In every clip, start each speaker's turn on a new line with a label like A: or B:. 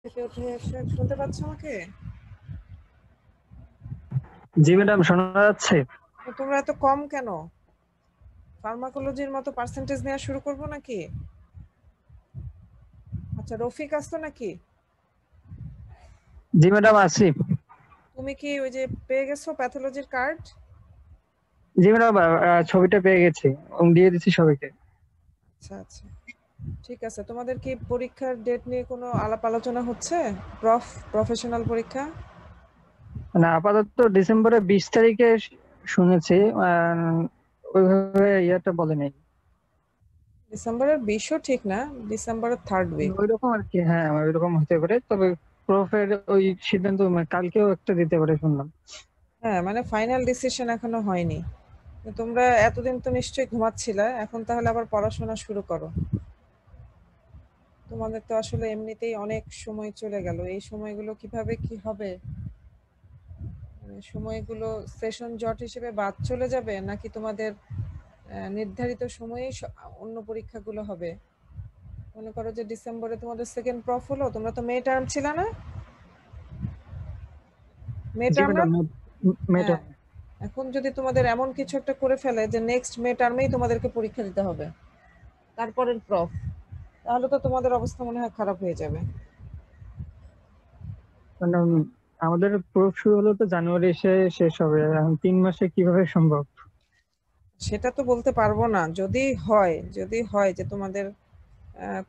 A: থেকে উঠে এসে শুনতে পাচ্ছ আমাকে?
B: জি ম্যাডাম, শোনা যাচ্ছে।
A: তো তোমরা এত কম কেন? ফার্মাকোলজির মতো পার্সেন্টেজ নেওয়া শুরু করবো নাকি? আচ্ছা, রফিক আসতো নাকি?
B: জি ম্যাডাম, আছি।
A: তুমি কি ওই যে পেয়ে গেছো প্যাথোলজির কার্ড?
B: জি ম্যাডাম, ছবিটা পেয়ে গেছি এবং দিয়ে দিচ্ছি সবাইকে।
A: আচ্ছা আচ্ছা, ঠিক আছে। তোমাদের কি পরীক্ষার ডেট নিয়ে কোনো আলাপ আলোচনা হচ্ছে? প্রফেশনাল পরীক্ষা
B: মানে আপাতত ডিসেম্বরের 20 তারিখে শুনেছি। আহ, ওইভাবে ইয়েটা বলে নেই।
A: ডিসেম্বরের 20ও ঠিক না, ডিসেম্বরের থার্ড উইক।
B: ওই রকম আর কি, হ্যাঁ ওই রকম হতে পারে, তবে প্রফের ওই সিদ্ধান্ত কালকেও একটা দিতে পারে শুনলাম।
A: হ্যাঁ, মানে ফাইনাল ডিসিশন এখনো হয়নি। তো তোমরা এতদিন তো নিশ্চয়ই ঘুমাচ্ছিলে, এখন তাহলে আবার পড়াশোনা শুরু করো। তোমাদের তো আসলে এমনিতেই অনেক সময় চলে গেল, এই সময়গুলো কিভাবে কি হবে? মানে সময়গুলো সেশন জট হিসেবে বাদ চলে যাবে, নাকি তোমাদের নির্ধারিত সময়েই অন্য পরীক্ষাগুলো হবে? মনে করো যে ডিসেম্বরে তোমাদের সেকেন্ড প্রফ হলো, তোমরা তো মে টার্ম ছিল না? মে
B: জি
A: টার্ম না?
B: ম্যাডাম,
A: হ্যাঁ।
B: ম্যাডাম।
A: এখন যদি তোমাদের এমন কিছু একটা করে ফেলে যে নেক্সট মে টার্মেই তোমাদেরকে পরীক্ষা দিতে হবে, তারপরের প্রফ, তাহলে তো তোমাদের অবস্থা মনে হয় খারাপ হয়ে যাবে।
B: মানে আমাদের প্রুফ শুরু হলো তো জানুয়ারি শেষ হবে, এখন 3 মাসে কিভাবে সম্ভব?
A: সেটা তো বলতে পারবো না। যদি হয় যে তোমাদের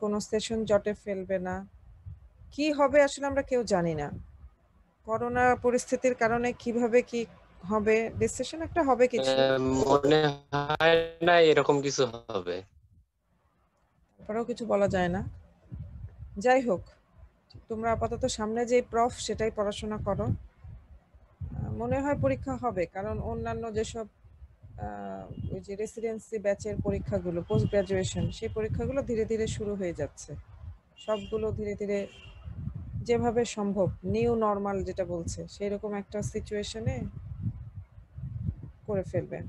A: কোনো সেশন জটে ফেলবে না, কি হবে আসলে আমরা কেউ জানি না। করোনা পরিস্থিতির কারণে কিভাবে কি হবে, ডিসিশন একটা হবে কিছু।
C: মনে হয় না এরকম কিছু হবে।
A: তারপরেও কিছু বলা যায় না। যাই হোক, তোমরা আপাতত সামনে যে প্রফ সেটাই পড়াশোনা করো। মনে হয় পরীক্ষা হবে, কারণ অন্যান্য যেসব ওই যে রেসিডেন্সি ব্যাচের পরীক্ষাগুলো, পোস্ট গ্রাজুয়েশন, সেই পরীক্ষাগুলো ধীরে ধীরে শুরু হয়ে যাচ্ছে। সবগুলো ধীরে ধীরে যেভাবে সম্ভব, নিউ নর্মাল যেটা বলছে সেই রকম একটা সিচুয়েশনে করে ফেলবে।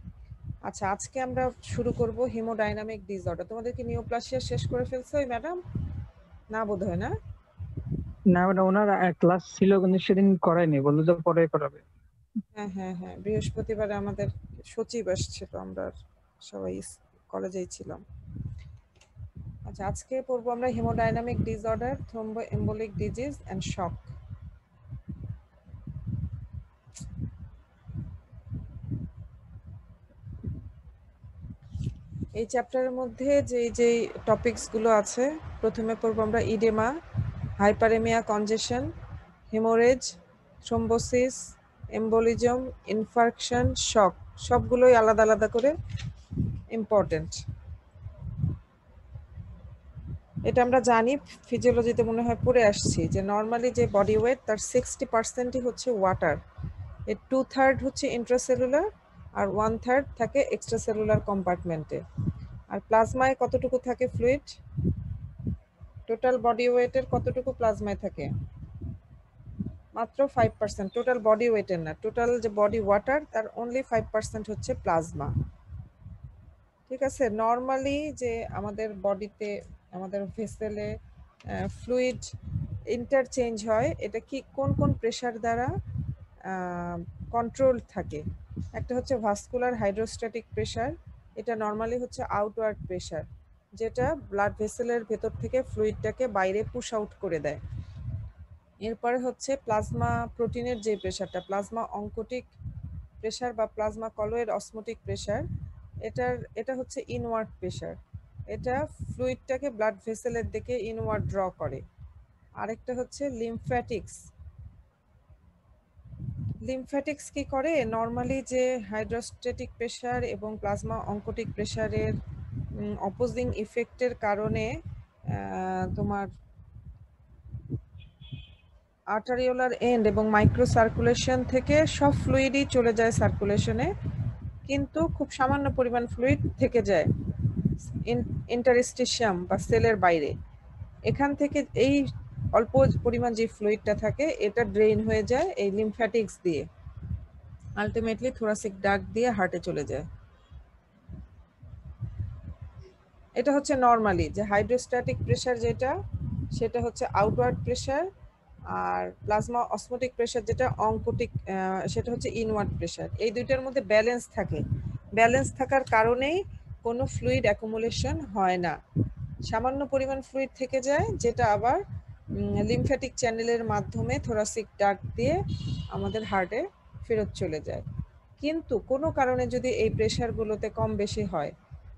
A: আচ্ছা, আজকে আমরা শুরু করব হিমোডাইনামিক ডিসঅর্ডার। তোমাদের কি নিওপ্লাসিয়া শেষ করে ফেলছো ওই ম্যাডাম? না বোধহয়, না?
B: না ম্যাডাম, ওনার ক্লাস ছিল কিন্তু সেদিন করায়নি, বললো যে পরে করাবে।
A: হ্যাঁ হ্যাঁ হ্যাঁ, বৃহস্পতিবারে আমাদের সচিব আসছিল, আমরা সবাই কলেজেই ছিলাম। আচ্ছা, আজকে পড়বো আমরা haemodynamic disorder, thromboembolic disease and shock. এই চ্যাপ্টারের মধ্যে যেই টপিকসগুলো আছে, প্রথমে পড়বো আমরা oedema, hyperaemia congestion, haemorrhage, thrombosis, embolism, infarction, shock. সবগুলোই আলাদা আলাদা করে ইম্পর্টেন্ট। এটা আমরা জানি, ফিজিওলজিতে মনে হয় পড়ে আসছি, যে নর্মালি যে বডি ওয়েট তার 60%ই হচ্ছে ওয়াটার। এর 2/3 হচ্ছে ইন্ট্রাসেলুলার, আর 1/3 থাকে এক্সট্রাসেলুলার কম্পার্টমেন্টে। আর প্লাজমায় কতটুকু থাকে ফ্লুইড? টোটাল বডি ওয়েটের কতটুকু প্লাজমায় থাকে? মাত্র 5%। টোটাল বডি ওয়েটের না, টোটাল যে বডি ওয়াটার তার অনলি 5% হচ্ছে প্লাজমা। ঠিক আছে। নর্মালি যে আমাদের বডিতে, আমাদের ভেসেলে ফ্লুইড ইন্টারচেঞ্জ হয়, এটা কি কোন কোন প্রেশার দ্বারা কন্ট্রোল থাকে? একটা হচ্ছে ভাস্কুলার হাইড্রোস্ট্যাটিক প্রেশার, এটা নর্মালি হচ্ছে আউটওয়ার্ড প্রেশার, যেটা ব্লাড ভেসেলের ভেতর থেকে ফ্লুইডটাকে বাইরে পুশ আউট করে দেয়। এরপরে হচ্ছে প্লাজমা প্রোটিনের যে প্রেশারটা, প্লাজমা অঙ্কোটিক প্রেশার বা প্লাজমা কলয়েড অসমোটিক প্রেশার, এটা হচ্ছে ইনওয়ার্ড প্রেশার। এটা ফ্লুইডটাকে ব্লাড ভেসেলের দিকে ইনওয়ার্ড ড্র করে। আরেকটা হচ্ছে লিমফ্যাটিক্স। লিমফ্যাটিক্স কি করে? নর্মালি যে হাইড্রোস্ট্যাটিক প্রেশার এবং প্লাজমা অঙ্কোটিক প্রেশারের অপোজিং ইফেক্টের কারণে তোমার আর্টারিওলার এন্ড এবং মাইক্রো সার্কুলেশন থেকে সব ফ্লুইডই চলে যায় সার্কুলেশনে, কিন্তু খুব সামান্য পরিমাণ ফ্লুইড থেকে যায় ইন্টারস্টিশিয়াম বা সেলের বাইরে। এখান থেকে এই অল্প পরিমাণ যে ফ্লুইডটা থাকে, এটা ড্রেইন হয়ে যায় এই লিমফ্যাটিক্স দিয়ে, আলটিমেটলি থোরাসিক ডাক্ট দিয়ে হার্টে চলে যায়। এটা হচ্ছে নর্মালি যে হাইড্রোস্ট্যাটিক প্রেশার যেটা, সেটা হচ্ছে আউটওয়ার্ড প্রেশার। আর প্লাজমা অসমোটিক প্রেসার যেটা অঙ্কোটিক, সেটা হচ্ছে ইনওয়ার্ড প্রেসার। এই দুইটার মধ্যে ব্যালেন্স থাকে। ব্যালেন্স থাকার কারণেই কোনো ফ্লুইড অ্যাকুমুলেশন হয় না। সামান্য পরিমাণ ফ্লুইড থেকে যায়, যেটা আবার লিমফ্যাটিক চ্যানেলের মাধ্যমে থোরাসিক ডাক্ট দিয়ে আমাদের হার্টে ফেরত চলে যায়। কিন্তু কোনো কারণে যদি এই প্রেশারগুলোতে কম বেশি হয়,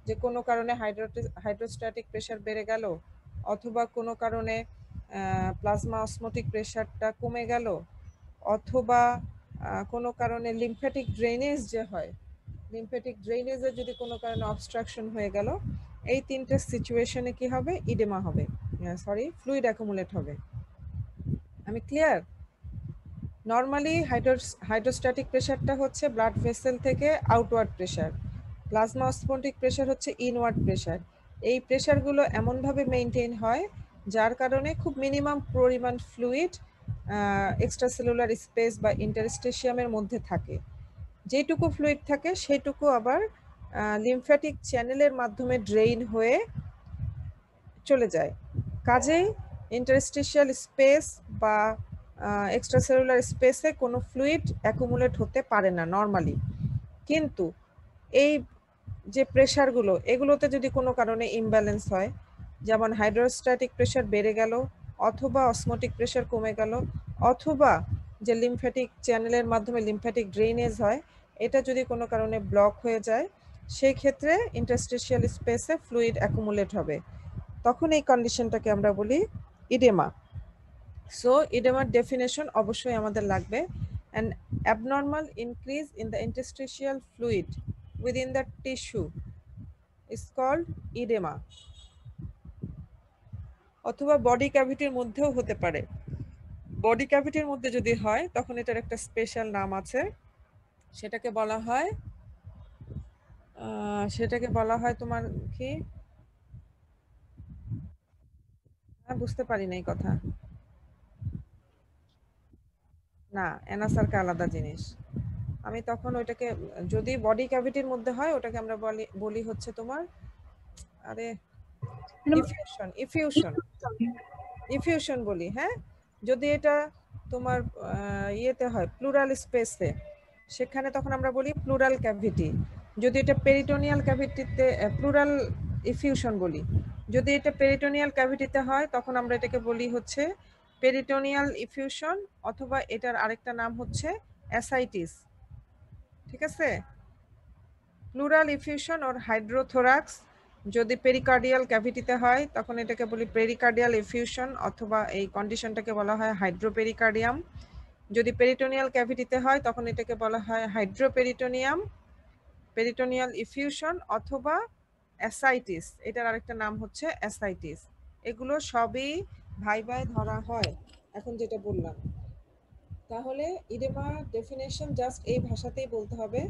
A: যে কোনো কারণে হাইড্রোস্ট্যাটিক প্রেশার বেড়ে গেল, অথবা কোনো কারণে প্লাজমা অসমোটিক প্রেশারটা কমে গেল, অথবা কোনো কারণে লিমফ্যাটিক ড্রেনেজ যে হয়, লিমফ্যাটিক ড্রেনেজে যদি কোনো কারণে অবস্ট্রাকশন হয়ে গেল, এই তিনটে সিচুয়েশনে কি হবে? ইডেমা হবে, ফ্লুইড অ্যাকুমুলেট হবে। আমি ক্লিয়ার? নর্মালি হাইড্রোস্ট্যাটিক প্রেশারটা হচ্ছে ব্লাড ভেসেল থেকে outward pressure, plasma osmotic pressure হচ্ছে ইনওয়ার্ড প্রেশার। এই প্রেশারগুলো এমনভাবে মেনটেন হয় যার কারণে খুব মিনিমাম পরিমাণ ফ্লুইড এক্সট্রাসেলুলার স্পেস বা ইন্টারস্টেশিয়ামের মধ্যে থাকে। যেটুকু ফ্লুইড থাকে সেটুকু আবার লিমফ্যাটিক চ্যানেলের মাধ্যমে ড্রেইন হয়ে চলে যায়। কাজেই ইন্টারস্টিশিয়াল স্পেস বা এক্সট্রাসেলুলার স্পেসে কোনো ফ্লুইড অ্যাকুমুলেট হতে পারে না নর্মালি। কিন্তু এই যে প্রেশারগুলো, এগুলোতে যদি কোনো কারণে ইমব্যালেন্স হয়, যেমন হাইড্রোস্ট্যাটিক প্রেশার বেড়ে গেল, অথবা অসমোটিক প্রেশার কমে গেল, অথবা যে লিমফ্যাটিক চ্যানেলের মাধ্যমে লিমফ্যাটিক ড্রেনেজ হয়, এটা যদি কোনো কারণে ব্লক হয়ে যায়, সেই ক্ষেত্রে ইন্টারস্টিশিয়াল স্পেসে ফ্লুইড অ্যাকুমুলেট হবে। তখন এই কন্ডিশনটাকে আমরা বলি ইডেমা। সো ইডেমার ডেফিনেশন অবশ্যই আমাদের লাগবে, an abnormal increase in the interstitial fluid within the tissue is called edema, অথবা বডি ক্যাভিটির মধ্যেও হতে পারে। বডি ক্যাভিটির মধ্যে যদি হয় তখন এটার একটা স্পেশাল নাম আছে, সেটাকে বলা হয় তোমার কি, বুঝতে পারি না এই কথা। না, অ্যানাসার্কা আলাদা জিনিস। আমি তখন ওইটাকে, যদি বডি ক্যাভিটির মধ্যে হয় ওটাকে আমরা বলি হচ্ছে তোমার, আরে ইফিউশন বলি। হ্যাঁ, যদি এটা তোমার ইয়েতে হয় প্লুরাল স্পেসে, সেখানে তখন আমরা বলি প্লুরাল ক্যাভিটি। যদি এটা পেরিটোনিয়াল ক্যাভিটিতে প্লুরাল ইফিউশন বলি। যদি এটা পেরিটোনিয়াল ক্যাভিটিতে হয় তখন আমরা এটাকে বলি হচ্ছে পেরিটোনিয়াল ইফিউশন, অথবা এটার আরেকটা নাম হচ্ছে অ্যাসাইটিস। ঠিক আছে? প্লুরাল ইফিউশন ওর হাইড্রোথোরাক্স যদি পেরিকার্ডিয়াল ক্যাভিটিতে হয় তখন এটাকে বলি পেরিকার্ডিয়াল ইফিউশন, অথবা এই কন্ডিশনটাকে বলা হয় হাইড্রোপেরিকার্ডিয়াম। যদি পেরিটোনিয়াল ক্যাভিটিতে হয় তখন এটাকে বলা হয় হাইড্রোপেরিটোনিয়াম, পেরিটোনিয়াল ইফিউশন, অথবা অ্যাসাইটিস। এটার আরেকটা নাম হচ্ছে অ্যাসাইটিস। এগুলো সবই ভাইভায় ধরা হয় এখন যেটা বললাম। তাহলে ইডেমা ডেফিনেশন জাস্ট এই ভাষাতেই বলতে হবে,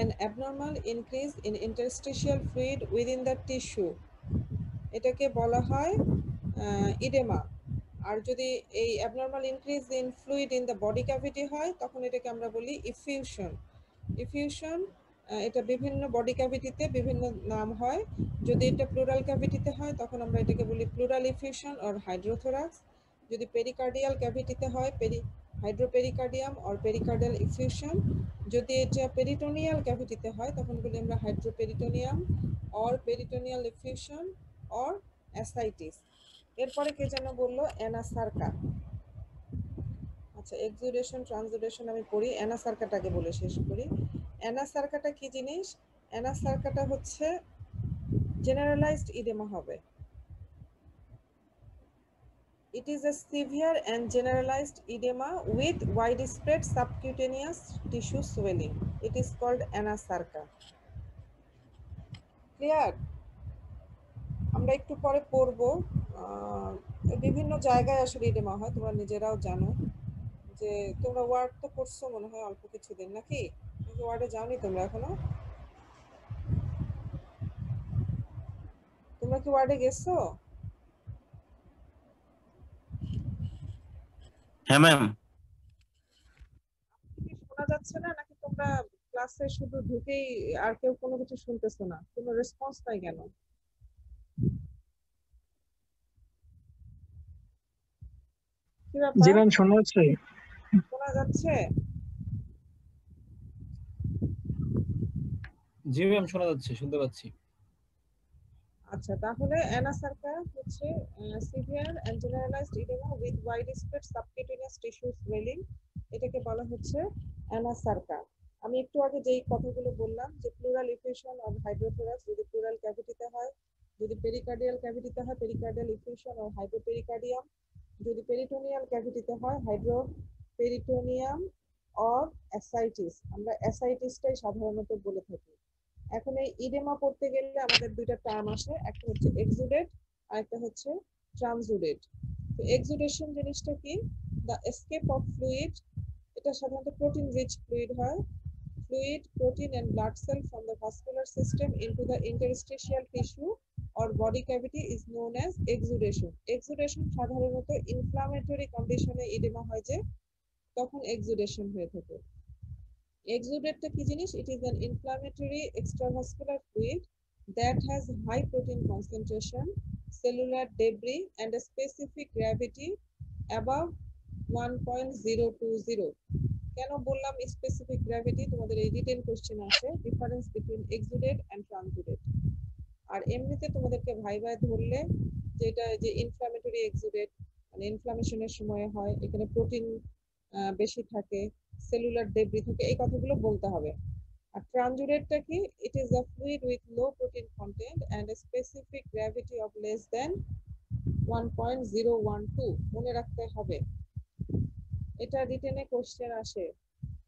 A: an abnormal increase in interstitial fluid within the tissue, এটাকে বলা হয় ইডেমা। আর যদি এই abnormal increase in fluid in the body cavity হয় তখন এটাকে আমরা বলি ইফিউশন। ইফিউশন এটা বিভিন্ন বডি ক্যাভিটিতে বিভিন্ন নাম হয়। যদি এটা প্লুরাল ক্যাভিটিতে হয় তখন আমরা এটাকে বলি প্লুরাল ইফিউশন অর হাইড্রোথোরাক্স। যদি পেরিকার্ডিয়াল ক্যাভিটিতে হয় হাইড্রোপেরিকার্ডিয়াম অর পেরিকার্ডিয়াল ইফিউশন। যদি এটা পেরিটোনিয়াল ক্যাভিটিতে হয় তখন বলি আমরা hydroperitoneum or peritoneal effusion or ascites. এরপরে কে যেন বললো অ্যানাসার্কা। আচ্ছা, এক্সুডেশন ট্রান্সুডেশন আমি পড়ি, অ্যানাসার্কাটাকে বলে শেষ করি। অ্যানাসার্কাটা কি জিনিস? অ্যানাসার্কাটা হচ্ছে জেনারেলাইজড ইডেমা হবে। It is a severe and generalized edema with widespread subcutaneous tissue swelling. It is called anasarca. Clear? আমরা একটু পরে পড়বো। বিভিন্ন জায়গায় আসলে ইডেমা হয়, তোমরা নিজেরাও জানো। যে তোমরা ওয়ার্ড তো করছো মনে হয় অল্প কিছুদিন, নাকি ওয়ার্ডে যাওনি তোমরা এখনো? তোমরা কি ওয়ার্ডে গেছো?
D: হ্যাঁ ম্যাম।
A: শোনা যাচ্ছে না নাকি তোমরা ক্লাসে শুধু ঢুকেই আর কেউ কোনো কিছু শুনতেছো না? কোনো রেসপন্স নাই কেন? কি
B: জি
A: ব্যাপার,
B: ম্যাম শোনা যাচ্ছে।
A: শোনা যাচ্ছে?
D: জি ম্যাম শোনা যাচ্ছে, শুনতে পাচ্ছি।
A: আচ্ছা, তাহলে অ্যানাসার্কা হচ্ছে severe and generalised oedema with widespread subcutaneous tissue swelling, এটাকে বলা হচ্ছে অ্যানাসার্কা। আমি একটু আগে যেই কথাগুলো বললাম যে প্লুরাল ইফিউশন অফ হাইড্রোথোরাক্স যদি প্লুরাল ক্যাভিটিতে হয়, যদি পেরিকার্ডিয়াল ক্যাভিটিতে হয় পেরিকার্ডিয়াল ইফিউশন অর হাইড্রোপেরিকার্ডিয়াম, যদি পেরিটোনিয়াল ক্যাভিটিতে হয় হাইড্রোপেরিটোনিয়াম অর অ্যাসাইটিস, আমরা অ্যাসাইটিসটাই সাধারণত বলে থাকি। এখন এই ইডেমা পড়তে গেলে আমাদের দুইটা টার্ম আসে, একটা হচ্ছে এক্সুডেট আর একটা হচ্ছে ট্রানজুডেট। তো এক্সুডেশন জিনিসটা কি? দ্য এসকেপ অফ ফ্লুইড, এটা সাধারণত প্রোটিন রিচ ফ্লুইড হয়, fluid, protein and blood cell from the vascular system into the interstitial tissue or body cavity is known as exudation. Exudation সাধারণত ইনফ্লামেটরি কন্ডিশনে ইডেমা হয় যে তখন exudation হয়ে থাকে। Exudate কি জিনিস? It is an inflammatory extravascular fluid that has high protein concentration, cellular debris and a specific gravity above 1.020. কেন বললাম স্পেসিফিক গ্র্যাভিটি? তোমাদের এই রিটেন কোশ্চেন আসে, ডিফারেন্স বিটুইন এক্সুডেট এন্ড ট্রানজুডেট। আর এমনিতে তোমাদেরকে ভাইভায় ধরলে যেটা যে ইনফ্লামেটরি এক্সুডেট মানে ইনফ্লামেশনের সময় হয়, এখানে প্রোটিন বেশি থাকে, সেলুলার ডেব্রি থাকে, এই কথাগুলো বলতে হবে। আর ট্রানজুডেটটা কি? It is a fluid with low protein content and a specific gravity of less than 1.012, মনে রাখতে হবে। এটা রিটেনে কোশ্চেন আসে,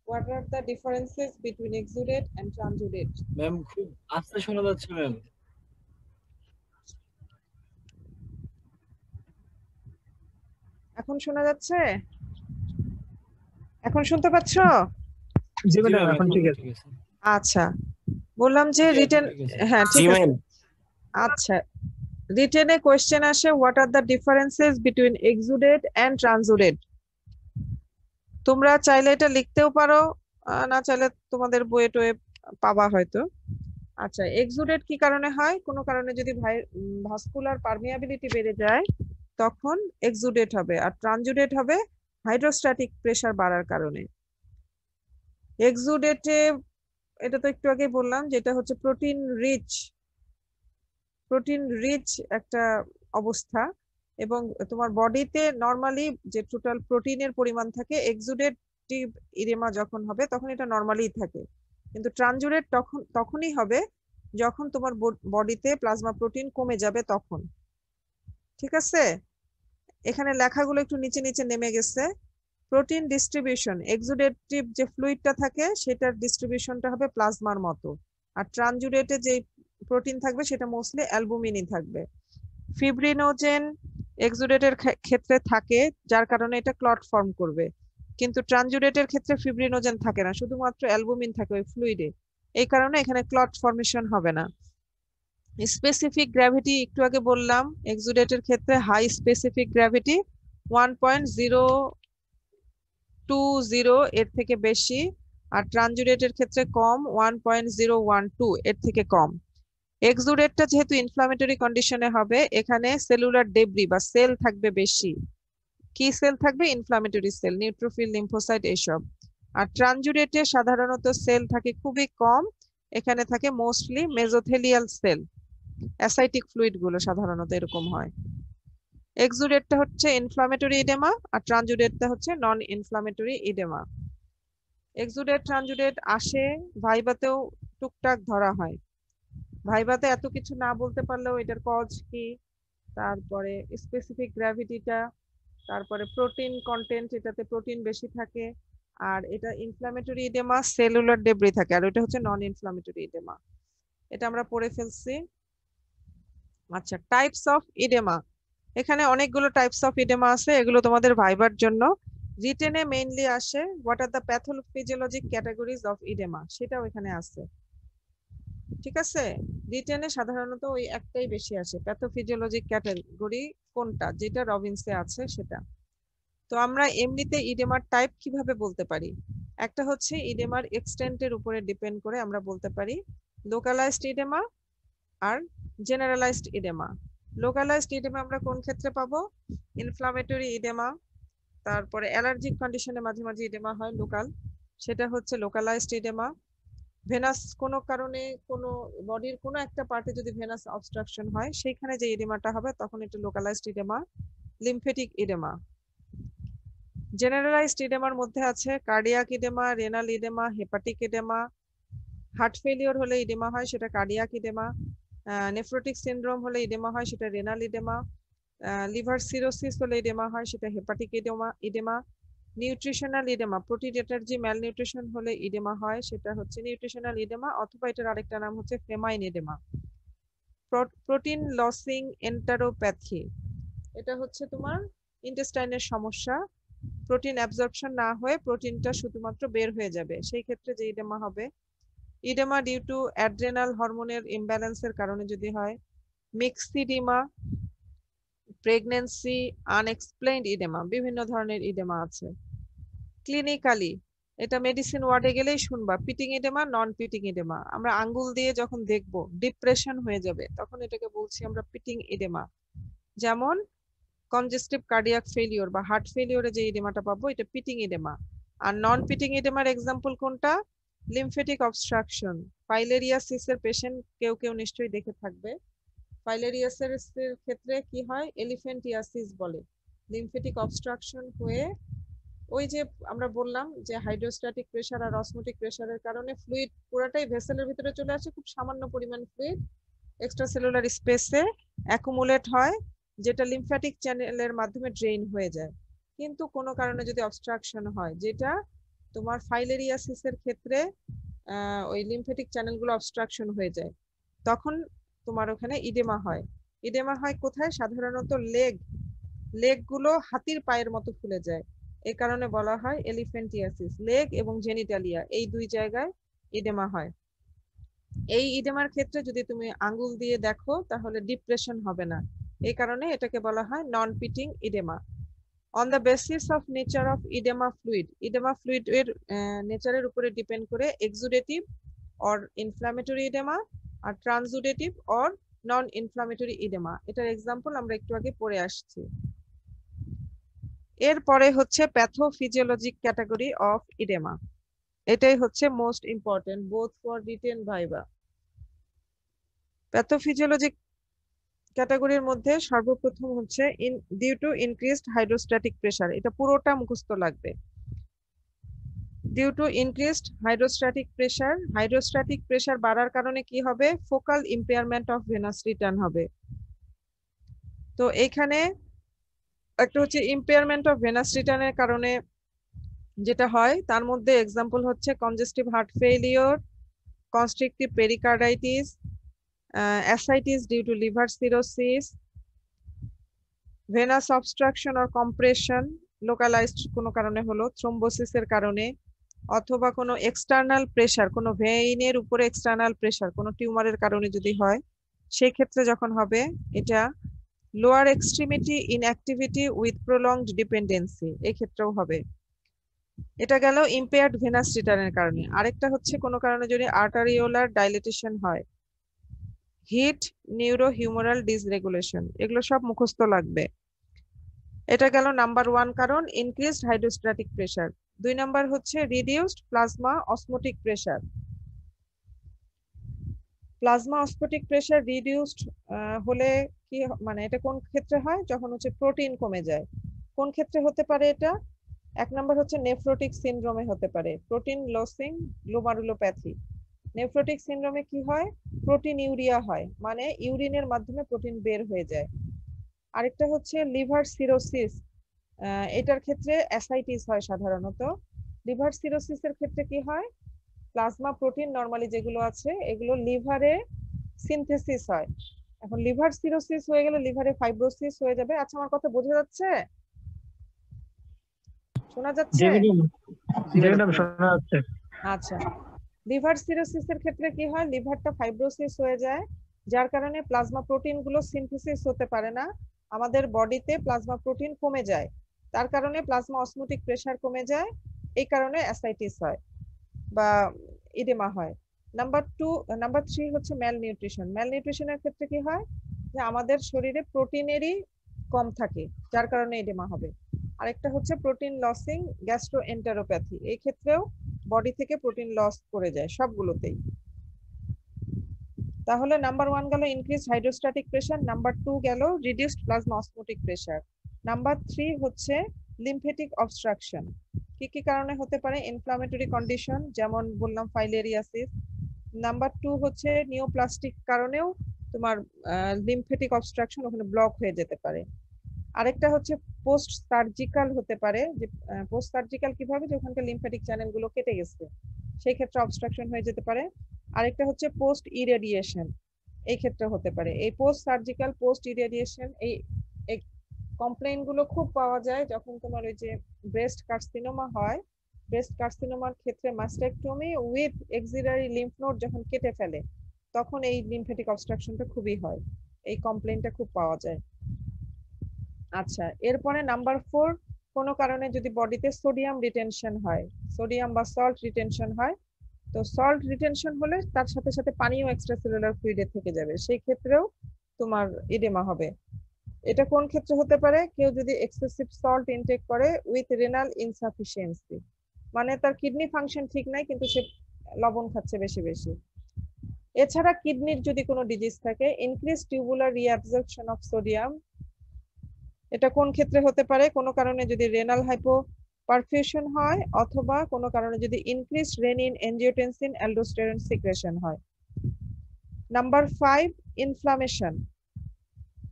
A: what are the differences between exudate and transudate?
D: Ma'am খুব আস্তে শোনা যাচ্ছে ম্যাম।
A: এখন শোনা যাচ্ছে? এখন শুনতে পাচ্ছ?
B: জি
D: জি
B: ম্যাডাম
D: ম্যাম
B: এখন
D: এখন
B: ঠিক আছে।
D: ঠিক আছে।
A: আচ্ছা, বললাম যে
D: জি, এখন
A: রিটেন,
D: ঠিক আছে।
A: হ্যাঁ
C: জি
A: ঠিক আছে।
C: ম্যাম।
A: আচ্ছা, রিটেনে কোশ্চেন আসে what are the differences between exudate and transudate? তোমরা চাইলে এটা লিখতেও পারো, না চাইলে তোমাদের বইয়ে টয়ে পাবা হয়তো। আচ্ছা, এক্সুডেট কি কারণে হয়? কোনো কারণে যদি ভাস্কুলার পারমিয়াবিলিটি বেড়ে যায় তখন এক্সুডেট হবে, আর ট্রানজুডেট হবে হাইড্রোস্ট্যাটিক প্রেসার বাড়ার কারণে। এক্সুডেটে এটা তো একটু আগে বললাম যেটা হচ্ছে প্রোটিন রিচ একটা অবস্থা, এবং তোমার বডিতে নরমালি যে টোটাল প্রোটিনের পরিমাণ থাকে এক্সুডেটিভ ইডেমা যখন হবে তখন এটা নরমালি থাকে, কিন্তু ট্রানজুডেট তখনই হবে যখন তোমার বডিতে প্লাজমা প্রোটিন কমে যাবে তখন। ঠিক আছে, এখানে লেখাগুলো একটু নিচে নিচে নেমে গেছে। প্রোটিন ডিস্ট্রিবিউশন, এক্সুডেটিভ যে ফ্লুইডটা থাকে সেটার ডিস্ট্রিবিউশনটা হবে প্লাজমার মতো, আর ট্রানজুডেটে যে প্রোটিন থাকবে সেটা মোস্টলি অ্যালবুমিনই থাকবে। ফিব্রিনোজেন এক্সুডেটের ক্ষেত্রে থাকে যার কারণে এটা ক্লট ফর্ম করবে, কিন্তু ট্রানজুডেটের ক্ষেত্রে ফিব্রিনোজেন থাকে না, শুধুমাত্র অ্যালবুমিন থাকে ওই ফ্লুইডে, এই কারণে এখানে ক্লট ফর্মেশন হবে না। স্পেসিফিক গ্র্যাভিটি একটু আগে বললাম, এক্সুডেটের ক্ষেত্রে হাই স্পেসিফিক গ্র্যাভিটি 1.020 এর থেকে বেশি, আর ট্রানজুডেটের ক্ষেত্রে কম 1.012 এর থেকে কম। এক্সুডেটটা যেহেতু ইনফ্লামেটরি কন্ডিশনে হবে, এখানে সেলুলার ডেব্রি বা সেল থাকবে বেশি। কি সেল থাকবে? ইনফ্লামেটরি সেল, নিউট্রোফিল, লিম্ফোসাইট এসব। আর ট্রানজুডেটে সাধারণত সেল থাকে খুবই কম, এখানে থাকে মোস্টলি মেজোথেলিয়াল সেল, অ্যাসাইটিক ফ্লুইড গুলো সাধারণত এরকম হয়। এক্সুডেটটা হচ্ছে ইনফ্লামেটরি ইডেমা আর ট্রানজুডেটটা হচ্ছে নন ইনফ্লামেটরি ইডেমা। এক্সুডেট ট্রানজুডেট আসে ভাইবাতেও টুকটাক ধরা হয়, ভাইবাতে এত কিছু না বলতে পারলেও এটার কজ কি, তারপরে স্পেসিফিক গ্র্যাভিটিটা, তারপরে প্রোটিন কন্টেন্ট, এটাতে প্রোটিন বেশি থাকে, আর এটা ইনফ্লামেটরি ইডেমা, সেলুলার ডেব্রি থাকে, আর এটা হচ্ছে নন ইনফ্লামেটরি ইডেমা, এটা আমরা পড়ে ফেলছি। আচ্ছা, টাইপস অফ ইডেমা, এখানে অনেকগুলো টাইপস অফ ইডেমা আছে, এগুলো তোমাদের ভাইবার জন্য। রিটেনে মেইনলি আসে what are the pathophysiologic categories of oedema, সেটাও এখানে আছে। ঠিক আছে, রিটেনে সাধারণত ওই একটাই বেশি আসে, প্যাথোফিজিওলজিক ক্যাটাগরি কোনটা, যেটা রবিনসে আছে সেটা। তো আমরা এমনিতে ইডেমার টাইপ কিভাবে বলতে পারি? একটা হচ্ছে ইডেমার এক্সটেন্টের উপরে ডিপেন্ড করে আমরা বলতে পারি লোকালাইজড ইডেমা আর জেনারেলাইজড ইডেমা। লোকালাইজড ইডেমা আমরা কোন ক্ষেত্রে পাবো? ইনফ্লামেটরি ইডেমা, তারপরে অ্যালার্জিক কন্ডিশনে মাঝে মাঝে ইডেমা হয় লোকাল, সেটা হচ্ছে লোকালাইজড ইডেমা। ভেনাস কোনো কারণে কোনো বডির কোনো একটা পার্টে যদি ভেনাস অবস্ট্রাকশন হয় সেইখানে যে ইডেমাটা হবে তখন এটা localised oedema. Lymphatic oedema, generalised ইডেমার মধ্যে আছে cardiac oedema, renal oedema, hepatic oedema. Heart failure হলে ইডেমা হয়, সেটা কার্ডিয়াক ইডেমা। নেফ্রোটিক সিনড্রোম হলে ইডেমা হয়, সেটা রেনাল ইডেমা। লিভার সিরোসিস হলে ইডেমা হয়, সেটা hepatic oedema. Nutritional oedema, protein energy malnutrition হলে ইডেমা হয়, সেটা হচ্ছে নিউট্রিশনাল ইডেমা, অথবা এটার আরেকটা নাম হচ্ছে ফেমাইন ইডেমা। প্রোটিন লসিং এন্টারোপ্যাথি, এটা হচ্ছে তোমার ইন্টেস্টাইনের সমস্যা, প্রোটিন অ্যাবজর্পশন না হয়ে প্রোটিনটা শুধুমাত্র বের হয়ে যাবে, সেই ক্ষেত্রে যে ইডেমা হবে। ইডেমা ডিউ টু অ্যাড্রেনাল হরমোনের ইমব্যালেন্সের কারণে যদি হয়। মিক্সিডিমা, প্রেগন্যান্সি, আনএক্সপ্লেইনড ইডেমা, বিভিন্ন ধরনের ইডেমা আছে। ক্লিনিক্যালি এটা মেডিসিন ওয়ার্ডে গেলেই শুনবা পিটিং ইডেমা, নন পিটিং ইডেমা। আমরা আঙ্গুল দিয়ে যখন দেখব ডিপ্রেশন হয়ে যাবে তখন এটাকে বলছি আমরা পিটিং ইডেমা। যেমন কনজেস্টিভ কার্ডিয়াক ফেলিওর বা হার্ট ফেলিওরে যে ইডেমাটা পাবো এটা পিটিং ইডেমা। আর নন পিটিং ইডেমার এক্সাম্পল কোনটা? Lymphatic obstruction. ফাইলেরিয়াসিসের পেশেন্ট কেউ কেউ নিশ্চয়ই দেখে থাকবে। ফাইলেরিয়াসের ক্ষেত্রে কি হয়? এলিফ্যান্টিয়াসিস বলে। লিম্ফেটিক অবস্ট্রাকশন হয়ে ওই যে আমরা বললাম যে হাইড্রোস্ট্যাটিক প্রেসার আর অসমোটিক প্রেসারের কারণে ফ্লুইড পুরাটাই ভেসেলের ভিতরে চলে আসে, খুব সামান্য পরিমাণ ফ্লুইড এক্সট্রাসেলুলার স্পেসে অ্যাকুমুলেট হয়, যেটা লিম্ফ্যাটিক চ্যানেলের মাধ্যমে ড্রেইন হয়ে যায়। কিন্তু কোনো কারণে যদি অবস্ট্রাকশন হয়, যেটা তোমার ফাইলেরিয়াসিসের ক্ষেত্রে ওই লিম্ফ্যাটিক চ্যানেলগুলো অবস্ট্রাকশন হয়ে যায়, তখন তোমার ওখানে ইডেমা হয়। ইডেমা হয় কোথায়? সাধারণত লেগগুলো হাতির পায়ের মতো ফুলে যায়, এই কারণে বলা হয় এলিফ্যান্টিয়াসিস। লেগ এবং জেনিটালিয়া এই দুই জায়গায় ইডেমা হয়। এই ইডেমার ক্ষেত্রে যদি তুমি আঙ্গুল দিয়ে দেখো তাহলে ডিপ্রেশন হবে না, এই কারণে এটাকে বলা হয় non pitting oedema. On the basis of nature of oedema fluid এর নেচারের উপরে ডিপেন্ড করে এক্সুডেটিভ অর ইনফ্ল্যামেটরি ইডেমা আর transudative or non inflammatory oedema. এটার এক্সাম্পল আমরা একটু আগে পড়ে আসছি। এরপরে হচ্ছে প্যাথোফিজিওলজিক ক্যাটাগরি অফ ইডেমা, এটাই হচ্ছে most important both for written viva. Pathophysiologic ক্যাটাগরির মধ্যে সর্বপ্রথম হচ্ছে due to increased hydrostatic pressure, এটা পুরোটা মুখস্থ লাগবে। Due to increased hydrostatic pressure বাড়ার কারণে কি হবে? Focal impairment of venous return হবে। তো এইখানে একটা হচ্ছে ইম্পেয়ারমেন্ট অফ ভেনাস রিটার্নের কারণে যেটা হয় তার মধ্যে এক্সাম্পল হচ্ছে congestive heart failure, constrictive pericarditis, ascites due to liver cirrhosis, venous obstruction or compression localised কোনো কারণে হলো, থ্রোম্বোসিসের কারণে, অথবা কোনো এক্সটার্নাল প্রেসার, কোনো ভেইনের উপরে এক্সটার্নাল প্রেসার কোনো টিউমারের কারণে যদি হয়, সেই ক্ষেত্রে যখন হবে এটা lower extremity inactivity with prolonged dependency, এই ক্ষেত্রেও হবে। এটা গেল ইম্পেয়ার্ড ভেনাস রিটার্নের কারণে। আরেকটা হচ্ছে কোনো কারণে যদি আর্টারিওলার ডাইলেটেশন হয়, হিট, নিউরো হিউমারাল ডিসরেগুলেশন, এগুলো সব মুখস্থ লাগবে। এটা গেল নাম্বার 1 কারণ ইনক্রিজড হাইড্রোস্ট্যাটিক প্রেসার। 2 নাম্বার হচ্ছে reduced plasma osmotic pressure. Plasma osmotic pressure reduced হলে কি মানে এটা কোন ক্ষেত্রে হয়? যখন হচ্ছে প্রোটিন কমে যায়। কোন ক্ষেত্রে হতে পারে এটা? 1 নাম্বার হচ্ছে নেফ্রোটিক সিনড্রোমে হতে পারে, প্রোটিন লসিং গ্লোমারুলোপ্যাথি। নেফ্রোটিক সিনড্রোমে কি হয়? প্রোটিন ইউরিয়া হয়, মানে ইউরিনের মাধ্যমে প্রোটিন বের হয়ে যায়। আরেকটা হচ্ছে লিভার সিরোসিস, এটার ক্ষেত্রে অ্যাসাইটিস হয় সাধারণত। লিভার সিরোসিসের ক্ষেত্রে কি হয়? প্লাজমা প্রোটিন নরমালি যেগুলো আছে এগুলো লিভারে সিনথেসিস হয়। এখন লিভার সিরোসিস হয়ে গেলে লিভারে ফাইব্রোসিস হয়ে যাবে। আচ্ছা, আমার কথা বোঝা যাচ্ছে? শোনা যাচ্ছে?
B: শোনা যাচ্ছে।
A: আচ্ছা, লিভার সিরোসিসের ক্ষেত্রে কি হয়? লিভারটা ফাইব্রোসিস হয়ে যায়, যার কারণে প্লাজমা প্রোটিন গুলো সিনথেসিস হতে পারে না, আমাদের বডিতে প্লাজমা প্রোটিন কমে যায়, তার কারণে প্লাজমা অসমোটিক প্রেসার কমে যায়, এই কারণে অ্যাসাইটিস হয় বা ইডেমা হয়। নাম্বার 3 হচ্ছে ম্যালনিউট্রিশন। ম্যালনিউট্রিশনের ক্ষেত্রে কি হয়? যে আমাদের শরীরে প্রোটিনেরই কম থাকে, যার কারণে ইডেমা হবে। আরেকটা হচ্ছে প্রোটিন লসিং গ্যাস্ট্রোএন্টারোপ্যাথি, এই ক্ষেত্রেও বডি থেকে প্রোটিন লস করে যায় সবগুলোতেই। তাহলে নাম্বার 1 গেল ইনক্রিজ হাইড্রোস্ট্যাটিক প্রেসার, নাম্বার 2 গেল reduced plasma osmotic pressure, number 3 হচ্ছে লিম্ফেটিক অবস্ট্রাকশন। কি কি কারণে হতে পারে? ইনফ্লামেটরি কন্ডিশন, যেমন বললাম ফাইলেরিয়াসিস। নাম্বার 2 হচ্ছে নিওপ্লাস্টিক কারণেও তোমার লিম্ফেটিক অবস্ট্রাকশন, ওখানে ব্লক হয়ে যেতে পারে। আরেকটা হচ্ছে পোস্ট সার্জিক্যাল হতে পারে, যে পোস্ট সার্জিক্যাল কিভাবে, যে ওখানকার লিম্ফেটিক চ্যানেল গুলো কেটে গেছে, সেই ক্ষেত্রে অবস্ট্রাকশন হয়ে যেতে পারে। আরেকটা হচ্ছে পোস্ট ইরেডিয়েশন, এই ক্ষেত্রে হতে পারে। এই পোস্ট সার্জিক্যাল, পোস্ট ইরেডিয়েশন, এই কমপ্লেইন গুলো খুব পাওয়া যায় যখন তোমার ওই যে ব্রেস্ট কার্সিনোমা হয়। ব্রেস্ট কার্সিনোমার ক্ষেত্রে mastectomy with axillary lymph node যখন কেটে ফেলে, তখন এই লিম্ফেটিক অবস্ট্রাকশনটা খুবই হয়, এই কমপ্লেইনটা খুব পাওয়া যায়। আচ্ছা, এরপরে নাম্বার 4, কোনো কারণে যদি বডিতে সোডিয়াম রিটেনশন হয়, সোডিয়াম বা সল্ট রিটেনশন হয়, তো সল্ট রিটেনশন হলে তার সাথে সাথে পানিও এক্সট্রাসেলুলার ফ্লুইডে থেকে যাবে, সেই ক্ষেত্রেও তোমার ইডেমা হবে। এটা কোন ক্ষেত্রে হতে পারে? কেউ যদি এক্সেসিভ সল্ট ইনটেক করে উইথ রেনাল ইনসাফিসিয়েন্সি, মানে তার কিডনি ফাংশন ঠিক নাই কিন্তু সে লবণ খাচ্ছে বেশি বেশি। এছাড়া কিডনির যদি কোনো ডিজিজ থাকে, increase tubular reabsorption of sodium, এটা কোন ক্ষেত্রে হতে পারে? কোনো কারণে যদি রেনাল হাইপোপারফিউশন হয়, অথবা কোনো কারণে যদি increase renin angiotensin aldosterone secretion হয়। Number 5, inflammation,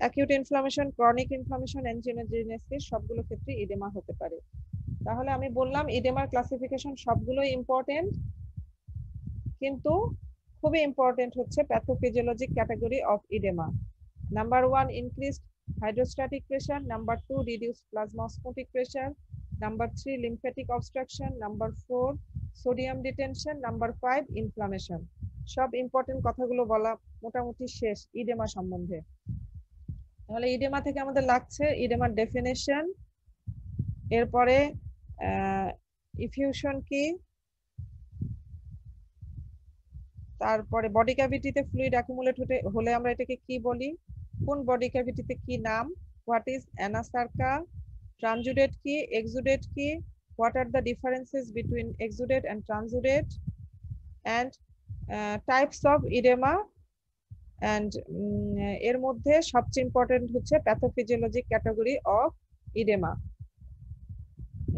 A: acute inflammation, chronic inflammation, angiogenesis, সবগুলো ক্ষেত্রে ইডেমা হতে পারে। তাহলে আমি বললাম ইডেমার ক্লাসিফিকেশন সবগুলোই ইম্পর্টেন্ট, কিন্তু খুবই ইম্পর্টেন্ট হচ্ছে pathophysiologic category of oedema. Number 1, increased hydrostatic pressure, number 2, reduced plasma osmotic pressure, number 3, lymphatic obstruction, number 4, sodium retention, number 5, inflammation। সব ইম্পর্টেন্ট কথাগুলো বলা মোটামুটি শেষ ইডেমা সম্বন্ধে। তাহলে ইডেমা থেকে আমাদের লাগছে ইডেমার ডেফিনেশন, এরপরে ইফিউশন কি, তারপরে বডি ক্যাভিটিতে ফ্লুইড অ্যাকুমুলেট হলে আমরা এটাকে কি বলি, কোন বডি ক্যাভিটিতে কি নাম, হোয়াট ইজ অ্যানাসার্কা, ট্রানজুডেট কি, এক্সুডেট কি, what are the differences between exudate and transudate, and types of oedema, and এর মধ্যে সবচেয়ে ইম্পর্টেন্ট হচ্ছে প্যাথোফিজিওলজিক ক্যাটাগরি অফ ইডেমা।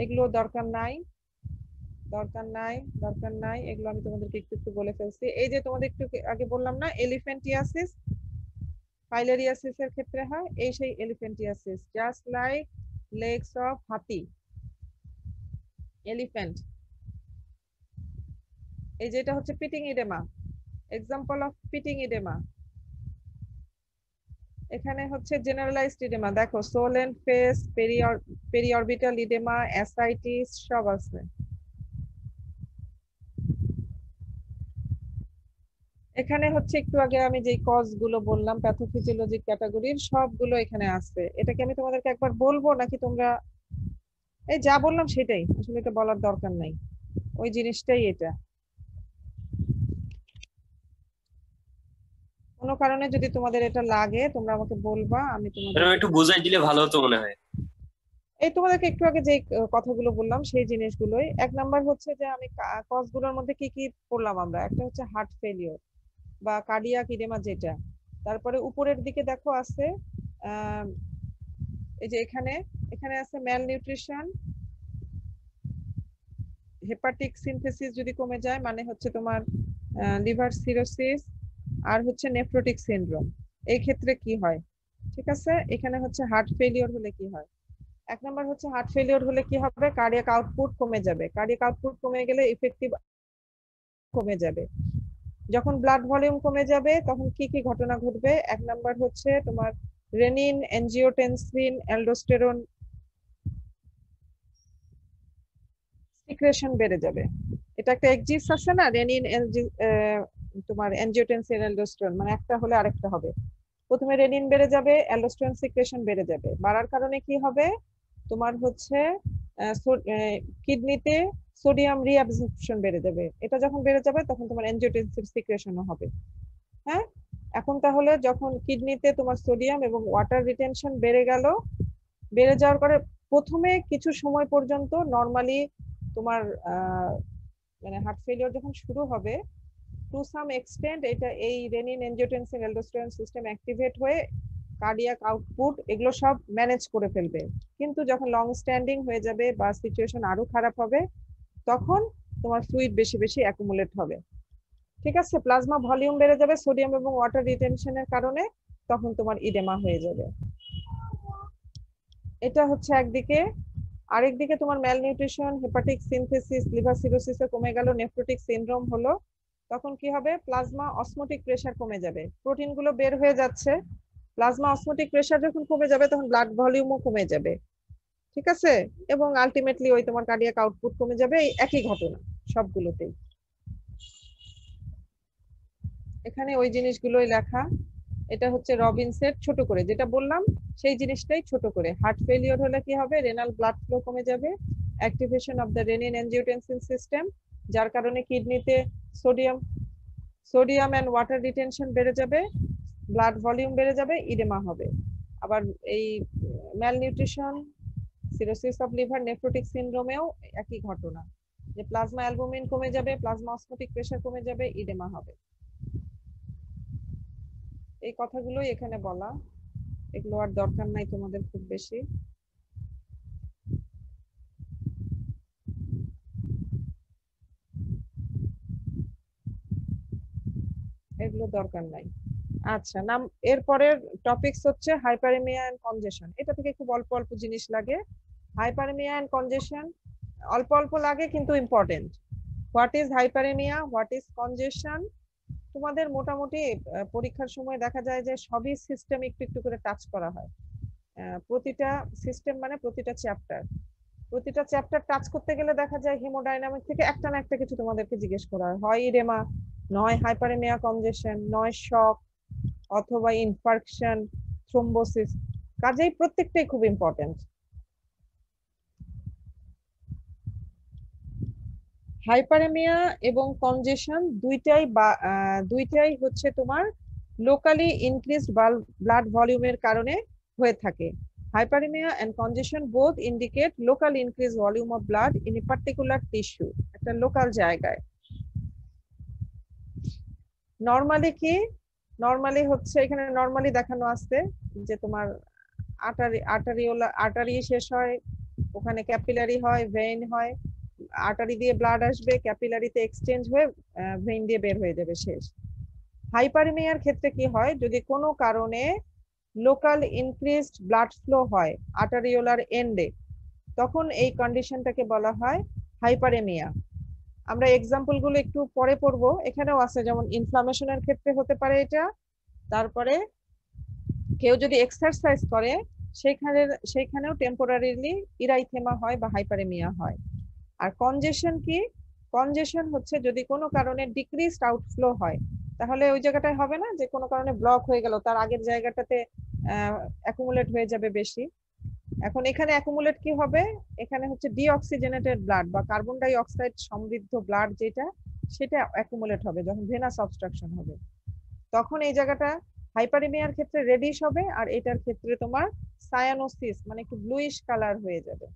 A: এগুলো দরকার নাই, দরকার নাই, দরকার নাই, এগুলো আমি তোমাদেরকে একটু একটু বলে ফেলছি। এই যে তোমাদের একটু আগে বললাম না, এলিফ্যান্টিয়াসিস ফাইলেরিয়াসিস এর ক্ষেত্রে হয়, এই সেই elephantiasis, just like legs of হাতি, এলিফ্যান্ট। এই যে এটা হচ্ছে pitting oedema, example of pitting oedema. এখানে হচ্ছে জেনারেলাইজড ইডেমা, দেখো sole and face, periorbital oedema, ascites সব আছে। এখানে হচ্ছে একটু আগে আমি যে কজ গুলো বললাম প্যাথোফিজিওলজিক ক্যাটাগরির, সবগুলো এখানে আছে। এটাকে আমি তোমাদেরকে একবার বলবো নাকি তোমরা এই যা বললাম সেটাই, আসলে এটা বলার দরকার নাই, ওই জিনিসটাই এটা। কোনো কারণে যদি তোমাদের এটা লাগে তোমরা আমাকে বলবা, আমি তোমাদের
C: একটু বুঝাই দিলে ভালো হতো মনে হয়।
A: এই তোমাদেরকে একটু আগে যে কথাগুলো বললাম সেই জিনিসগুলোই। 1 নাম্বার হচ্ছে যে আমি কজ গুলোর মধ্যে কি কি পড়লাম আমরা, একটা হচ্ছে হার্ট ফেলিওর বা কার্ডিয়াক ইডেমা যেটা, তারপরে উপরের দিকে দেখো আছে এই যে এখানে এখানে আছে ম্যাল নিউট্রিশন, হেপাটিক সিনথেসিস যদি কমে যায় মানে হচ্ছে তোমার লিভার সিরোসিস, আর হচ্ছে নেফ্রোটিক সিনড্রোম, এই ক্ষেত্রে কি হয়, ঠিক আছে। এখানে হচ্ছে হার্ট ফেলিওর হলে কি হয়, 1 নাম্বার হচ্ছে হার্ট ফেলিওর হলে কি হবে, কার্ডিয়াক আউটপুট কমে যাবে, কার্ডিয়াক আউটপুট কমে গেলে ইফেক্টিভ কমে যাবে। যখন ব্লাড ভলিউম কমে যাবে তখন কি কি ঘটনা ঘটবে, 1 নাম্বার হচ্ছে তোমার রেনিন এনজিওটেনসিন অ্যালডোস্টেরন সিক্রেশন বেড়ে যাবে। এটা একটা এক্সিস আছে না, রেনিন তোমার এনজিওটেনসিন অ্যালডোস্টেরন, মানে একটা হলে আরেকটা হবে। প্রথমে রেনিন বেড়ে যাবে, অ্যালডোস্টেরন সিক্রেশন বেড়ে যাবে, বাড়ার কারণে কি হবে, তোমার হচ্ছে কিডনিতে সোডিয়াম রিঅ্যাবজর্পশন বেড়ে যাবে, এটা যখন বেড়ে যাবে তখন তোমার এনজিওটেনসিন সিক্রেশনও হবে। হ্যাঁ, এখন তাহলে যখন কিডনিতে তোমার সোডিয়াম এবং ওয়াটার রিটেনশন বেড়ে গেল, বেড়ে যাওয়ার পরে প্রথমে কিছু সময় পর্যন্ত নরমালি তোমার মানে হার্ট ফেলিওর যখন শুরু হবে টু সাম এক্সটেন্ট এটা এই renin angiotensin aldosterone system activate হয়ে কার্ডিয়াক আউটপুট এগুলো সব ম্যানেজ করে ফেলবে, কিন্তু যখন লং স্ট্যান্ডিং হয়ে যাবে বা সিচুয়েশন আরো খারাপ হবে তখন তোমার ফ্লুইড বেশি বেশি অ্যাকুমুলেট হবে। ঠিক আছে, প্লাজমা ভলিউম বেড়ে যাবে সোডিয়াম এবং ওয়াটার রিটেনশনের কারণে, তখন তোমার ইডেমা হয়ে যাবে। এটা হচ্ছে একদিকে। আরেকদিকে তোমার ম্যালনিউট্রিশন, হেপাটিক সিনথেসিস, লিভার সিরোসিসে কমে গেল, নেফ্রোটিক সিনড্রোম হলো, তখন কি হবে? প্লাজমা অসমোটিক প্রেসার কমে যাবে, প্রোটিনগুলো বের হয়ে যাচ্ছে, প্লাজমা অসমোটিক প্রেসার যখন কমে যাবে তখন ব্লাড ভলিউমও কমে যাবে। ঠিক আছে, এবং আলটিমেটলি ওই তোমার কার্ডিয়াক আউটপুট কমে যাবে, এই একই ঘটনা সবগুলোতেই। এখানে ওই জিনিসগুলোই লেখা। এটা হচ্ছে রবিনসের ছোট করে যেটা বললাম সেই জিনিসটাই ছোট করে। হার্ট ফেলিওর হলে কি হবে? রেনাল ব্লাড ফ্লো কমে যাবে, activation of the renin angiotensin system, যার কারণে কিডনিতে সোডিয়াম এন্ড ওয়াটার রিটেনশন বেড়ে যাবে, ব্লাড ভলিউম বেড়ে যাবে, ইডেমা হবে। আবার এই malnutrition, cirrhosis of liver, nephrotic সিনড্রোমেও একই ঘটনা, যে প্লাজমা অ্যালবুমিন কমে যাবে, প্লাজমা অসমোটিক প্রেসার কমে যাবে, ইডেমা হবে। এই কথাগুলোই এখানে বলা, এগুলো আর দরকার নাই তোমাদের খুব বেশি। এগুলো দরকার নাই। আচ্ছা, নাম এরপরের টপিকস হচ্ছে হাইপারেমিয়া এন্ড কনজেশন। এটা থেকে খুব অল্প অল্প জিনিস লাগে। হাইপারেমিয়া এন্ড কনজেশন অল্প অল্প লাগে কিন্তু important. What is hyperaemia, what is কনজেশন, তোমাদের মোটামুটি পরীক্ষার সময় দেখা যায় যে সবই সিস্টেম একটু একটু করে টাচ করা হয়। প্রতিটা সিস্টেম মানে প্রতিটা চ্যাপ্টার টাচ করতে গেলে দেখা যায় হিমোডাইনামিক থেকে একটা না একটা কিছু তোমাদেরকে জিজ্ঞেস করা হয় ইডেমা, নয় হাইপারেমিয়া কনজেশন, নয় শক, অথবা ইনফার্কশন, থ্রোম্বোসিস। কাজেই প্রত্যেকটাই খুব ইম্পর্টেন্ট। হাইপারেমিয়া এবং কনজেশন দুইটাই হচ্ছে তোমার লোকালি ইনক্রিজড ব্লাড ভলিউমের কারণে হয়ে থাকে। Hyperemia and congestion both indicate local increased volume of blood in a particular tissue, একটা লোকাল জায়গায়। নরমালি হচ্ছে এখানে নরমালি দেখানো আছে যে তোমার আর্টারি শেষ হয়, ওখানে ক্যাপিলারি হয়, ভেইন হয়, আর্টারি দিয়ে ব্লাড আসবে, ক্যাপিলারিতে এক্সচেঞ্জ হয়ে ভেইন দিয়ে বের হয়ে যাবে, শেষ। হাইপারেমিয়ার ক্ষেত্রে কি হয়? যদি কোনো কারণে লোকাল ইনক্রিজড ব্লাড ফ্লো হয় আর্টারিওলার এন্ডে, তখন এই কন্ডিশনটাকে বলা হয় হাইপারেমিয়া। আমরা এক্সাম্পল গুলো একটু পরে পড়বো, এখানেও আছে, যেমন ইনফ্লামেশনের ক্ষেত্রে হতে পারে এটা। তারপরে কেউ যদি এক্সারসাইজ করে সেইখানেও টেম্পোরারিলি ইরাইথেমা হয় বা হাইপারেমিয়া হয়। আর কনজেশন কি? কনজেশন হচ্ছে যদি কোনো কারণে ডিক্রিজড আউটফ্লো হয়, তাহলে ওই জায়গাটায় হবে না যে কোনো কারণে ব্লক হয়ে গেল, তার আগের জায়গাটাতে অ্যাকুমুলেট হয়ে যাবে বেশি। এখন এখানে অ্যাকুমুলেট কি হবে? এখানে হচ্ছে ডিঅক্সিজেনেটেড ব্লাড বা কার্বন ডাই অক্সাইড সমৃদ্ধ ব্লাড যেটা, সেটা অ্যাকুমুলেট হবে যখন ভেনাস অবস্ট্রাকশন হবে, তখন এই জায়গাটা হাইপারেমিয়ার ক্ষেত্রে রেডিশ হবে, আর এটার ক্ষেত্রে তোমার সায়ানোসিস মানে একটু ব্লুইশ কালার হয়ে যাবে।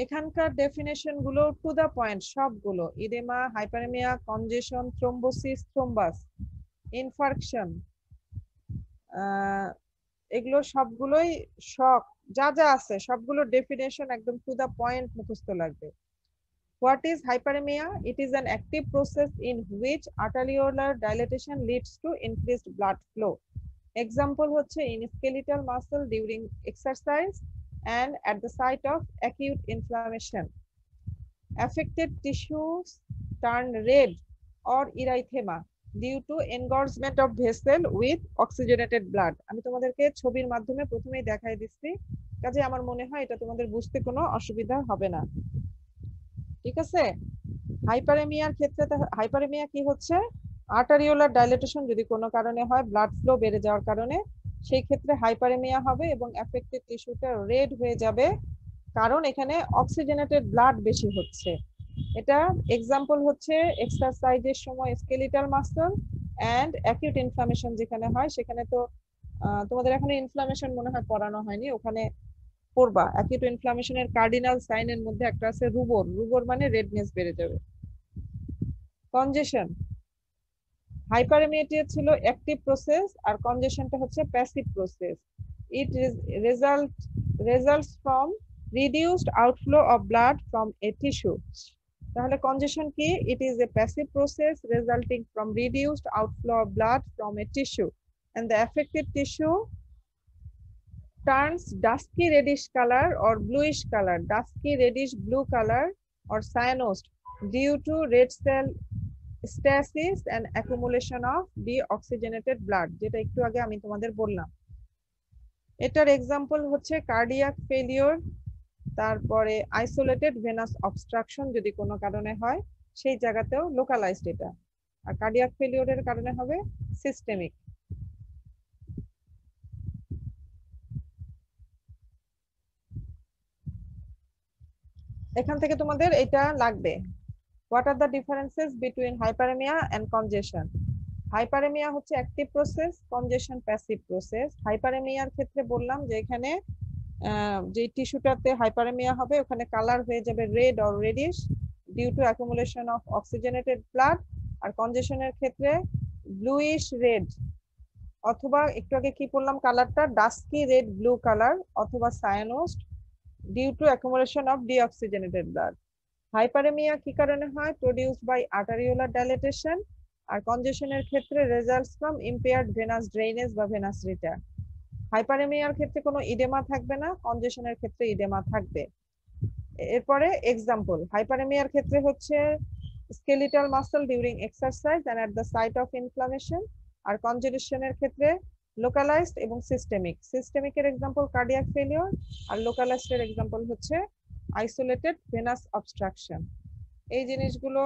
A: এখানকার ডেফিনেশন গুলো টু দা পয়েন্ট সবগুলো, edema, hyperaemia, congestion, thrombosis, thrombus, infarction, এগুলো সবগুলোই শক, যা যা আছে সবগুলো ডেফিনেশন একদম টু দা পয়েন্ট মুখস্থ লাগবে। What is hyperemia? It is an active process in which arteriolar dilatation leads to increased blood flow. Example হচ্ছে in skeletal muscle during exercise and at the site of acute inflammation. Affected tissues turn red or erythema due to engorgement of vessel with oxygenated blood. আমি তোমাদেরকে ছবির মাধ্যমে প্রথমেই দেখাই দিচ্ছি, কাজে আমার মনে হয় এটা তোমাদের বুঝতে কোনো অসুবিধা হবে না। ঠিক আছে, হাইপারেমিয়ার ক্ষেত্রে হাইপারেমিয়া কি হচ্ছে? আর্টারিওলার ডাইলেটেশন যদি কোনো কারণে হয়, ব্লাড ফ্লো বেড়ে যাওয়ার কারণে, সেই ক্ষেত্রে হাইপারেমিয়া হবে এবং অ্যাফেক্টেড টিস্যুটা রেড হয়ে যাবে, কারণ এখানে অক্সিজেনেটেড ব্লাড বেশি হচ্ছে। এটা এক্সাম্পল হচ্ছে এক্সারসাইজের সময় skeletal muscle and acute inflammation যেখানে হয়, সেখানে তো তোমাদের এখনো ইনফ্লামেশন মনে হয় পড়ানো হয়নি, ওখানে পড়বা। অ্যাকিউট ইনফ্লামেশনের কার্ডিনাল সাইনের মধ্যে একটা আছে রুবর। রুবর মানে রেডনেস বেড়ে যাবে। কনজেশন, হাইপারএমিয়া ছিল অ্যাক্টিভ প্রসেস আর কনজেশনটা হচ্ছে passive process. It results from reduced outflow of blood from a tissue. তাহলে কনজেশন কি? It is a passive process resulting from reduced outflow of blood from a tissue and the affected tissue turns dusky reddish color or bluish color, dusky reddish blue color or cyanosed due to red cell stasis and accumulation of deoxygenated blood, যেটা একটু আগে আমি তোমাদের বললাম। এটার example হচ্ছে cardiac failure, তারপরে isolated venous obstruction যদি কোনো কারণে হয় সেই জায়গাতেও লোকালাইজড এটা, আর কার্ডিয়াক ফেলিওরের কারণে হবে সিস্টেমিক। এখান থেকে তোমাদের এটা লাগবে। What are the differences between hyperemia and congestion? Hyperemia হচ্ছে active process, congestion passive process. হাইপারেমিয়ার ক্ষেত্রে বললাম যে এখানে যে টিস্যুটাতে হাইপারেমিয়া হবে ওখানে কালার হয়ে যাবে red or reddish due to accumulation of oxygenated blood. আর কনজেশনের ক্ষেত্রে ব্লুইশ রেড, অথবা একটু আগে কি বললাম কালারটা, ডাস্কি রেড ব্লু কালার অথবা cyanosed due to accumulation of deoxygenated blood. Hyperemia কি কারণে হয়? Produced by arteriolar dilatation. আর কনজেশনের ক্ষেত্রে results from impaired venous drainage বা ভেনাস রিটার্ন। হাইপারেমিয়ার ক্ষেত্রে কোনো ইডেমা থাকবে না, কনজেশনের ক্ষেত্রে ইডেমা থাকবে। এরপরে এক্সাম্পল, হাইপারেমিয়ার ক্ষেত্রে হচ্ছে skeletal muscle during exercise and at the site of inflammation. আর কনজেশনের ক্ষেত্রে লোকালাইজড এবং সিস্টেমিক। সিস্টেমিকের এক্সাম্পল কার্ডিয়াক ফেলিওর, আর লোকালাইজড এর এক্সাম্পল হচ্ছে আইসোলেটেড ভেনাস অবস্ট্রাকশন। এই জিনিসগুলো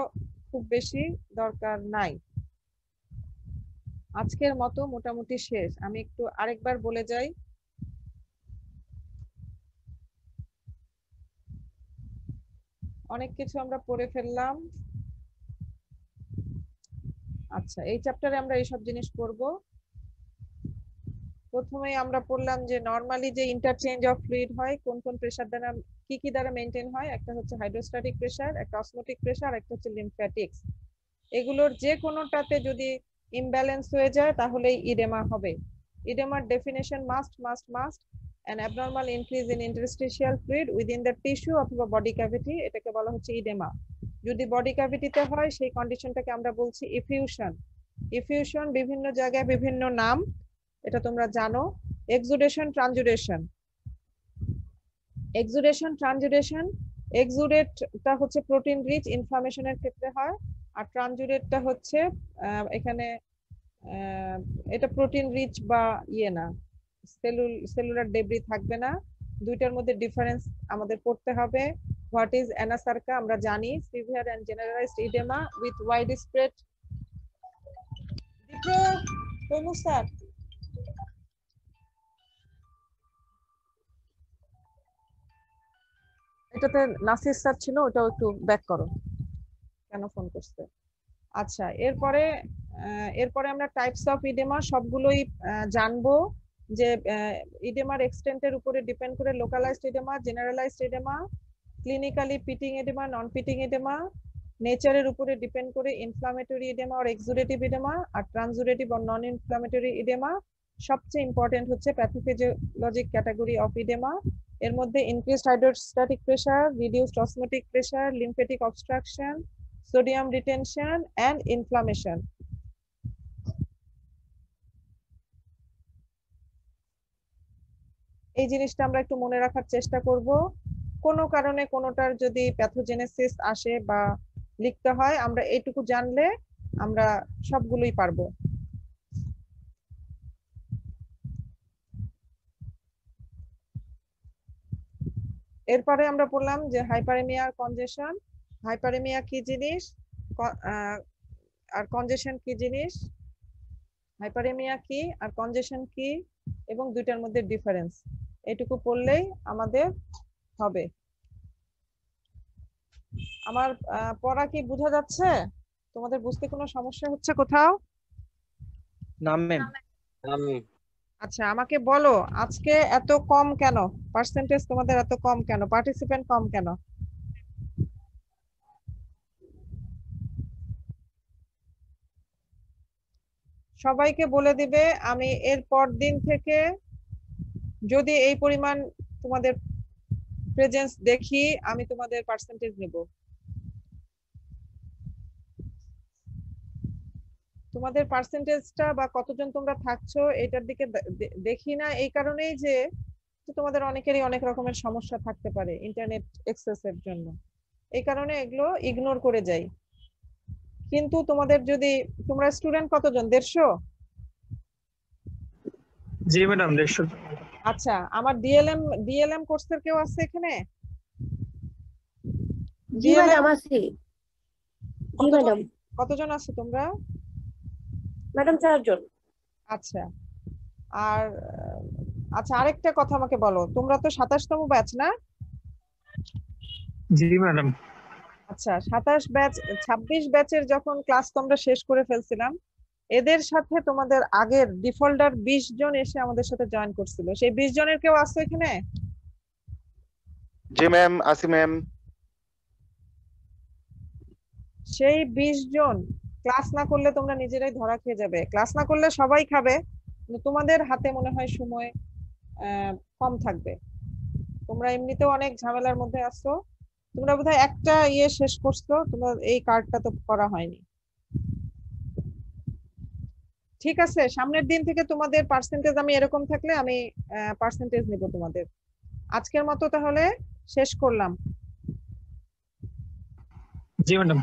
A: খুব বেশি দরকার নাই। আজকের মতো মোটামুটি শেষ। আমি একটু আরেকবার বলে যাই। অনেক কিছু আমরা পড়ে ফেললাম। আচ্ছা, এই চ্যাপ্টারে আমরা এইসব জিনিস পড়ব। প্রথমে আমরা পড়লাম যে নরমালি যে ইন্টারচেঞ্জ অফ ফ্লুইড হয় কোন কোন প্রেসার দ্বারা, কি দ্বারা মেইনটেইন হয়। একটা হচ্ছে হাইড্রোস্ট্যাটিক প্রেসার, একটা অসমোটিক প্রেসার, একটা হচ্ছে লিম্ফ্যাটিক্স। এগুলোর যে কোনোটাতে যদি ইমব্যালেন্স হয়ে যায় তাহলে ইডেমা হবে। ইডেমার definition must an abnormal increase in interstitial fluid within the tissue অথবা বডি ক্যাভিটি, এটাকে বলা হচ্ছে ইডেমা। যদি বডি ক্যাভিটিতে হয় সেই কন্ডিশনটাকে আমরা বলছি ইফিউশন। ইফিউশন বিভিন্ন জায়গায় বিভিন্ন নাম, এটা তোমরা জানো। এক্সুডেশন, ট্রানজুডেশন। এক্সুডেশন, ট্রানজুডেশন, এক্সুডেটটা হচ্ছে প্রোটিন রিচ ইনফ্লামেশনের ক্ষেত্রে হয়, আর ট্রানজুডেটটা হচ্ছে এখানে এটা প্রোটিন রিচ বা ইয়ে না, সেলুলার ডেব্রি থাকবে না। দুইটার মধ্যে ডিফারেন্স আমাদের পড়তে হবে। হোয়াট ইজ অ্যানাসার্কা আমরা জানি, severe and generalised oedema with widespread. Sir এটাতে নাসির স্যার ছিল, ওটাও একটু ব্যাক করো, কেন ফোন করছে। আচ্ছা, এরপরে আমরা টাইপস অফ ইডেমা সবগুলোই জানবো। যে ইডেমার এক্সটেন্টের উপরে ডিপেন্ড করে localised edema, generalised edema, clinically pitting edema, non pitting edema, নেচারের উপরে ডিপেন্ড করে ইনফ্লামেটরি ইডেমা আর এক্সুডেটিভ ইডেমা, আর ট্রানজুডেটিভ আর নন ইনফ্লামেটরি ইডেমা। সবচেয়ে ইম্পর্টেন্ট হচ্ছে প্যাথোফিজিওলজিক ক্যাটাগরি অফ ইডেমা। এর মধ্যে increased hydrostatic pressure, reduced osmotic pressure, lymphatic obstruction, sodium retention and inflammation. এই জিনিসটা আমরা একটু মনে রাখার চেষ্টা করব। কোনো কারণে কোনোটার যদি প্যাথোজেনেসিস আসে বা লিখতে হয়, আমরা এইটুকু জানলে আমরা সবগুলোই পারবো। এরপরে আমরা বললাম যে হাইপারেমিয়া আর কনজেশন। হাইপারেমিয়া কি জিনিস আর কনজেশন কি জিনিস, হাইপারেমিয়া কি আর কনজেশন কি, এবং দুইটার মধ্যে ডিফারেন্স, এইটুকু পড়লেই আমাদের হবে। আমার পড়া কি বোঝা যাচ্ছে? তোমাদের বুঝতে কোনো সমস্যা হচ্ছে কোথাও?
D: না ম্যাম।
A: আচ্ছা আমাকে বলো আজকে এত কম কেন, পার্সেন্টেজ তোমাদের এত কম কেন, পার্টিসিপেন্ট কম কেন? সবাইকে বলে দিবে আমি এর পর দিন থেকে যদি এই পরিমাণ তোমাদের প্রেজেন্স দেখি আমি তোমাদের পার্সেন্টেজ নেব। তোমাদের পার্সেন্টেজটা বা কতজন তোমরা থাকছো এটার দিকে দেখি না এই কারণেই যে তোমাদের অনেকেরই অনেক রকমের সমস্যা থাকতে পারে ইন্টারনেট অ্যাক্সেসের জন্য, এই কারণে এগুলো ইগনোর করে যাই। কিন্তু তোমাদের যদি, তোমরা স্টুডেন্ট কতজন, 150?
B: জি ম্যাডাম 150।
A: আচ্ছা আমার ডিএলএম কোর্সের কেউ আছে এখানে?
E: জি ম্যাডাম আছি। জি ম্যাডাম।
A: কতজন আছো তোমরা?
E: ম্যাডাম 4 জন।
A: আচ্ছা আর আচ্ছা আরেকটা কথা আমাকে বলো, তোমরা তো 27তম ব্যাচ না?
B: জি ম্যাডাম।
A: আচ্ছা 27 ব্যাচ 26 ব্যাচের যখন ক্লাস তোমরা শেষ করে ফেলছিলাম এদের সাথে তোমাদের আগের ডিফল্টার 20 জন এসে আমাদের সাথে জয়েন করছিল, সেই 20 জনের কেউ আছে এখানে?
F: জি ম্যাম, আসি ম্যাম।
A: সেই 20 জন ক্লাস না করলে তোমরা নিজেরাই ধরা খেয়ে যাবে, ক্লাস না করলে সবাই খাবে, কিন্তু তোমাদের হাতে মনে হয় সময় কম থাকবে। তোমরা এমনিতেও অনেক ঝামেলার মধ্যে আছো, তোমরা বোধহয় একটা শেষ করছো, তোমার এই কার্ডটা তো করা হয়নি। ঠিক আছে সামনের দিন থেকে তোমাদের পার্সেন্টেজ আমি এরকম থাকলে আমি পার্সেন্টেজ নিব তোমাদের। আজকের মতো তাহলে শেষ করলাম।
B: জি ম্যাডাম।